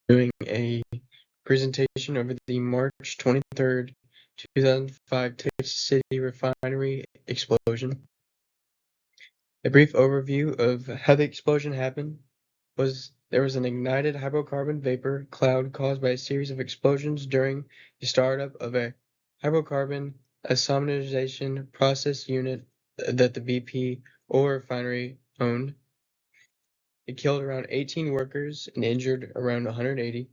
Doing a presentation over the March 23rd, 2005 Texas City Refinery explosion. A brief overview of how the explosion happened was there was an ignited hydrocarbon vapor cloud caused by a series of explosions during the startup of a hydrocarbon isomerization process unit that the BP oil refinery owned. It killed around 18 workers and injured around 180.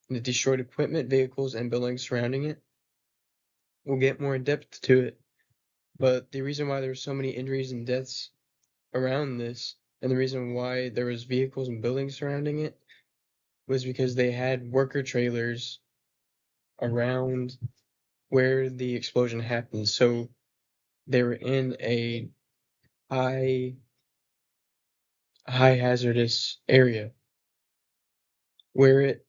And it destroyed equipment, vehicles, and buildings surrounding it. We'll get more in depth to it, but the reason why there were so many injuries and deaths around this, and the reason why there was vehicles and buildings surrounding it, was because they had worker trailers around where the explosion happened. So they were in a high hazardous area where it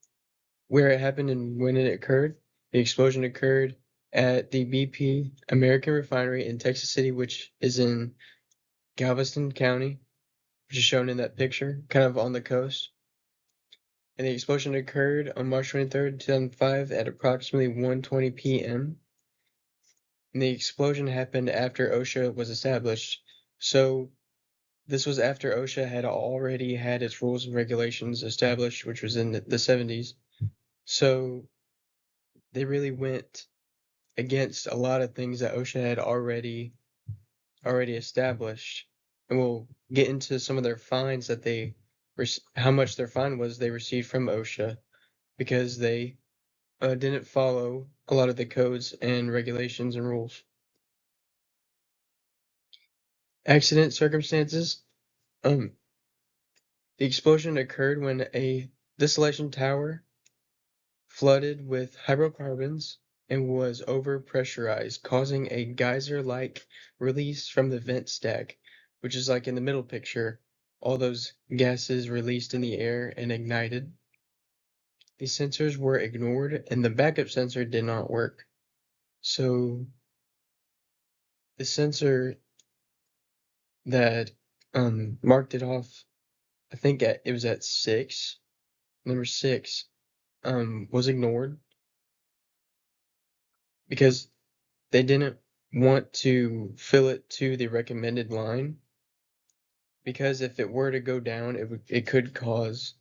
happened and when it occurred. The explosion occurred at the BP American Refinery in Texas City, which is in Galveston County, which is shown in that picture, kind of on the coast. And the explosion occurred on March 23rd, 2005 at approximately 1:20 p.m. And the explosion happened after OSHA was established. So this was after OSHA had already had its rules and regulations established, which was in the 70s. So they really went against a lot of things that OSHA had already established. And we'll get into some of their fines that how much their fine was they received from OSHA because they didn't follow a lot of the codes and regulations and rules. Accident circumstances. The explosion occurred when a distillation tower flooded with hydrocarbons and was overpressurized, causing a geyser-like release from the vent stack, which is like in the middle picture, all those gases released in the air and ignited. The sensors were ignored and the backup sensor did not work. So the sensor that marked it off, I think it was at 6, number 6, was ignored because they didn't want to fill it to the recommended line, because if it were to go down, it could cause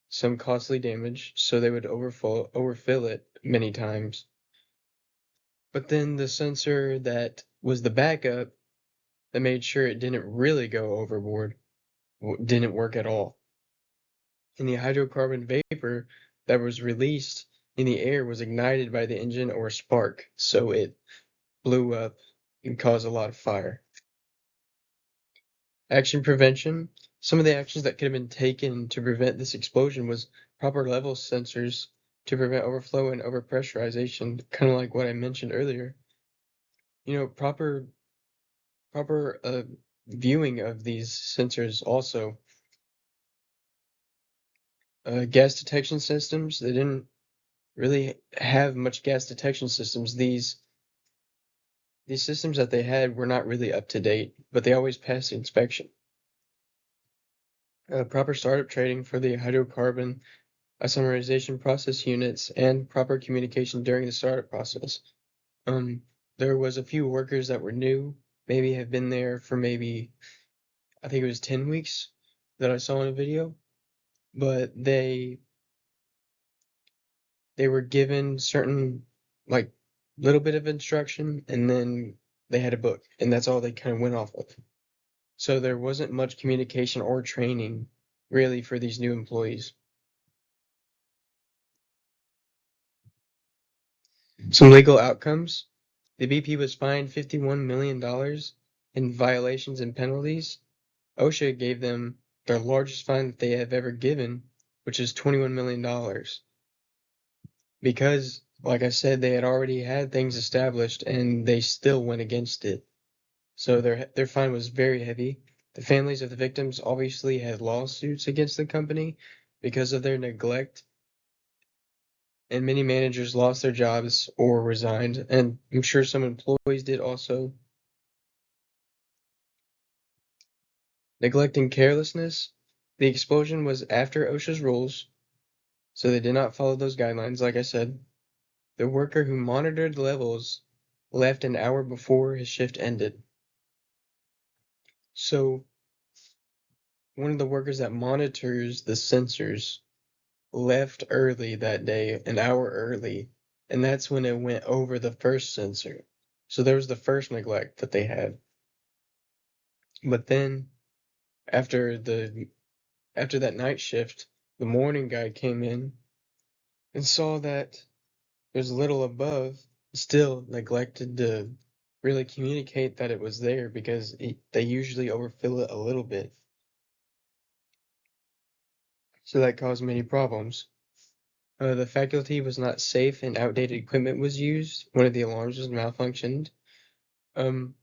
some costly damage, so they would overfill it many times. But then the sensor that was the backup that made sure it didn't really go overboard didn't work at all. And the hydrocarbon vapor that was released in the air was ignited by the engine or spark, so it blew up and caused a lot of fire. Action prevention. Some of the actions that could have been taken to prevent this explosion was proper level sensors to prevent overflow and overpressurization, kind of like what I mentioned earlier. Proper viewing of these sensors also. Gas detection systems. They didn't really have much gas detection systems. These systems that they had were not really up to date, but they always passed inspection. Proper startup training for the hydrocarbon isomerization process units and proper communication during the startup process. There was a few workers that were new, maybe have been there for I think it was 10 weeks that I saw in a video, but they were given certain, like, little bit of instruction, and then they had a book, and that's all they kind of went off of. So there wasn't much communication or training really for these new employees. Some legal outcomes. The BP was fined $51 million in violations and penalties. OSHA gave them their largest fine that they have ever given, which is $21 million. Because, like I said, they had already had things established and they still went against it. So their fine was very heavy. The families of the victims obviously had lawsuits against the company because of their neglect, and many managers lost their jobs or resigned, and I'm sure some employees did also. Neglect and carelessness. The explosion was after OSHA's rules, So they did not follow those guidelines, like I said. The worker who monitored the levels left an hour before his shift ended. So one of the workers that monitors the sensors left early that day, an hour early, and that's when it went over the first sensor. So there was the first neglect that they had. But then after that night shift, the morning guy came in and saw that there's little above, still neglected to really communicate that it was there because they usually overfill it a little bit. So that caused many problems. The faculty was not safe and outdated equipment was used. One of the alarms was malfunctioned. Um,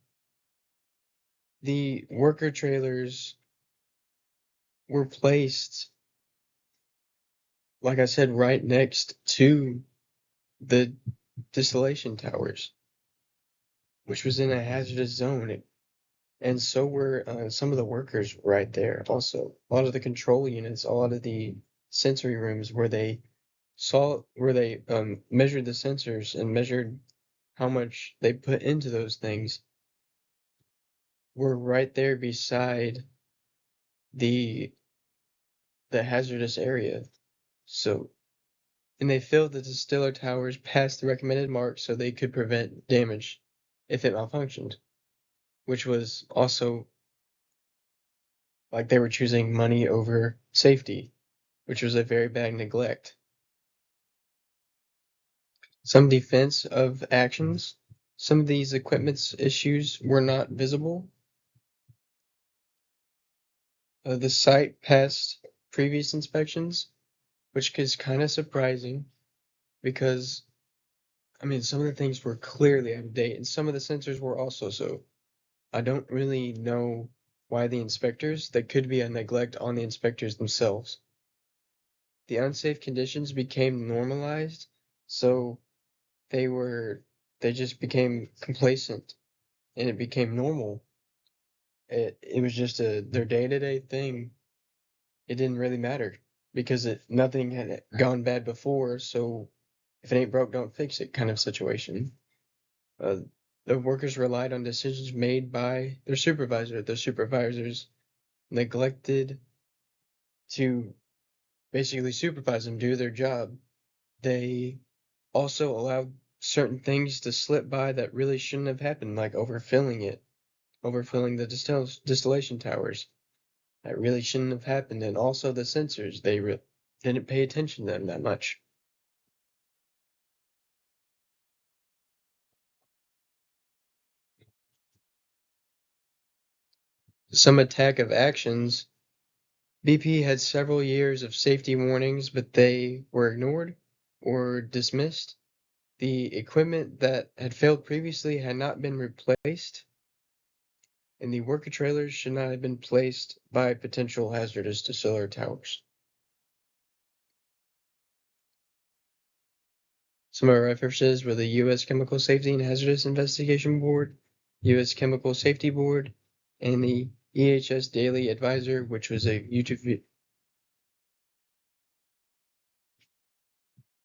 the worker trailers were placed, like I said, right next to the distillation towers, which was in a hazardous zone. And so were some of the workers right there also. A lot of the control units, a lot of the sensory rooms where they measured the sensors and measured how much they put into those things were right there beside the the hazardous area. So and they filled the distiller towers past the recommended mark so they could prevent damage if it malfunctioned, which was also like they were choosing money over safety, which was a very bad neglect. Some defense of actions. Some of these equipment's issues were not visible. The site passed previous inspections, which is kind of surprising because, I mean, some of the things were clearly out of date and some of the sensors were also so. I don't really know why the inspectors, that could be a neglect on the inspectors themselves. The unsafe conditions became normalized, so they were they just became complacent and it became normal. It was just their day-to-day thing. It didn't really matter because nothing had gone bad before, so if it ain't broke, don't fix it kind of situation. Uh, the workers relied on decisions made by their supervisor. The supervisors neglected to basically supervise them, do their job. They also allowed certain things to slip by that really shouldn't have happened, like overfilling the distillation towers. That really shouldn't have happened. And also the sensors, they didn't pay attention to them that much. Some attack of actions. BP had several years of safety warnings, but they were ignored or dismissed. The equipment that had failed previously had not been replaced, and the worker trailers should not have been placed by potential hazardous distiller towers. Some of our references were the U.S. Chemical Safety and Hazardous Investigation Board, U.S. Chemical Safety Board, and the EHS Daily Advisor, which was a YouTube